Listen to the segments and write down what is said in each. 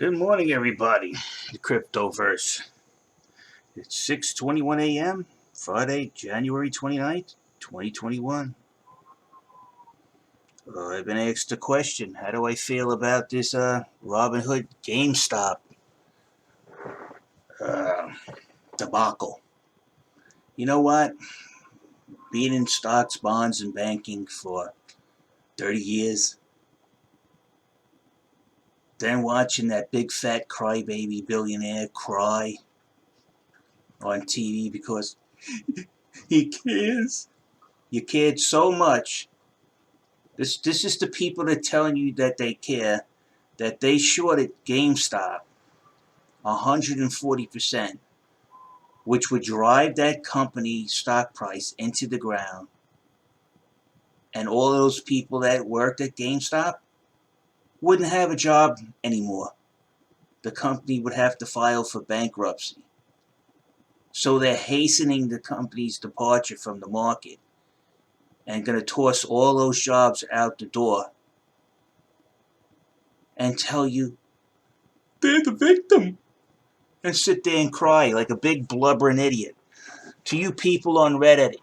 Good morning, everybody. The Cryptoverse. It's 6:21 a.m. Friday, January 29th, 2021. I've been asked a question. How do I feel about this Robinhood Gamestop uh, debacle? You know what? Being in stocks, bonds, and banking for 30 years, then watching that big fat crybaby billionaire cry on TV because he cares. You cared so much. This is the people that are telling you that they care, that they shorted GameStop 140%, which would drive that company's stock price into the ground. And all those people that worked at GameStop wouldn't have a job anymore. The company would have to file for bankruptcy. So they're hastening the company's departure from the market and going to toss all those jobs out the door and tell you they're the victim. And sit there and cry like a big blubbering idiot. To you people on Reddit,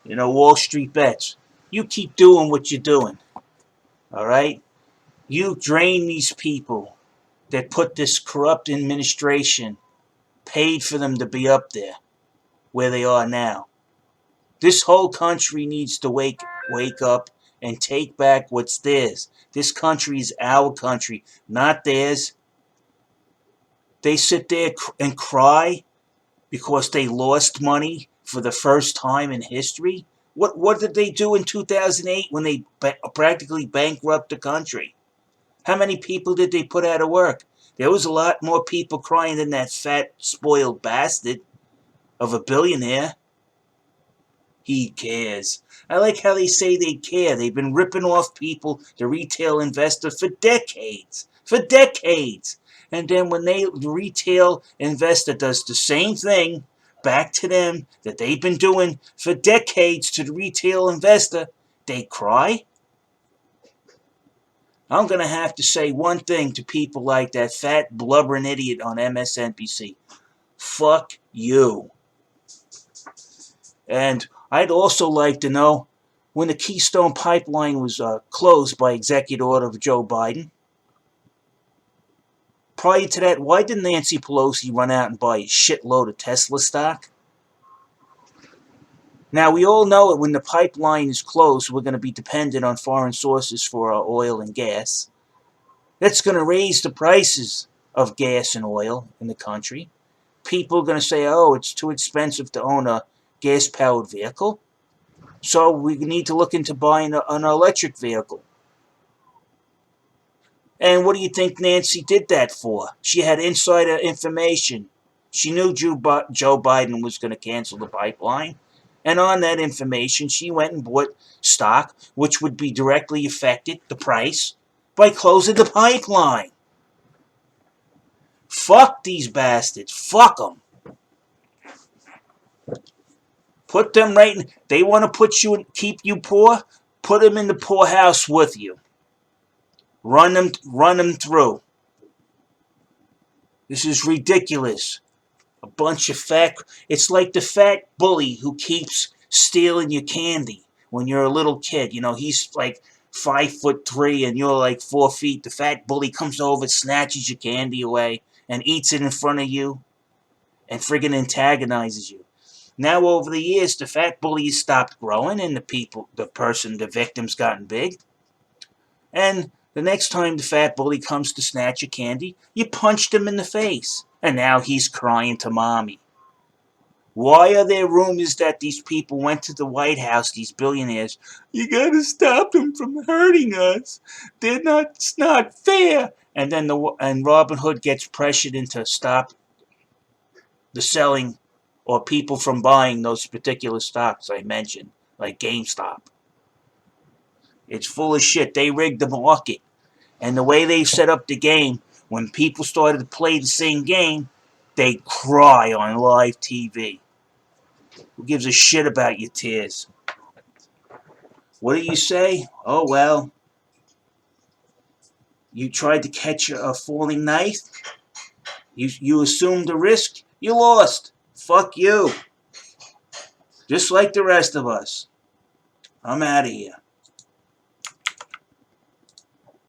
Wall Street Bets, you keep doing what you're doing, all right? You drain these people that put this corrupt administration, paid for them to be up there where they are now. This whole country needs to wake up and take back what's theirs. This country is our country, not theirs. They sit there and cry because they lost money for the first time in history? What did they do in 2008 when they practically bankrupt the country? How many people did they put out of work? There was a lot more people crying than that fat, spoiled bastard of a billionaire. He cares. I like how they say they care. They've been ripping off people, the retail investor, for decades. For decades. And then when the retail investor does the same thing back to them that they've been doing for decades to the retail investor, they cry. I'm going to have to say one thing to people like that fat, blubbering idiot on MSNBC. Fuck you. And I'd also like to know when the Keystone Pipeline was closed by executive order of Joe Biden. Prior to that, why didn't Nancy Pelosi run out and buy a shitload of Tesla stock? Now, we all know that when the pipeline is closed, we're going to be dependent on foreign sources for our oil and gas. That's going to raise the prices of gas and oil in the country. People are going to say, oh, it's too expensive to own a gas-powered vehicle. So we need to look into buying an electric vehicle. And what do you think Nancy did that for? She had insider information. She knew Joe Biden was going to cancel the pipeline. And on that information, she went and bought stock, which would be directly affected, the price, by closing the pipeline. Fuck these bastards. Fuck them. Put them right in. They want to put you and keep you poor? Put them in the poorhouse with you. Run them through. This is ridiculous. A bunch of fat. It's like the fat bully who keeps stealing your candy when you're a little kid. He's like 5'3" and you're like 4 feet. The fat bully comes over, snatches your candy away, and eats it in front of you, and friggin' antagonizes you. Now, over the years, the fat bully has stopped growing, and the victim's gotten big. And the next time the fat bully comes to snatch your candy, you punched him in the face. And now he's crying to mommy. Why are there rumors that these people went to the White House, these billionaires? You gotta stop them from hurting us. It's not fair. And then Robin Hood gets pressured into stop the selling or people from buying those particular stocks I mentioned, like GameStop. It's full of shit. They rigged the market. And the way they set up the game, when people started to play the same game, they cry on live TV. Who gives a shit about your tears? What do you say? Oh, well, You tried to catch a falling knife. You assumed the risk. You lost. Fuck you. Just like the rest of us. I'm out of here.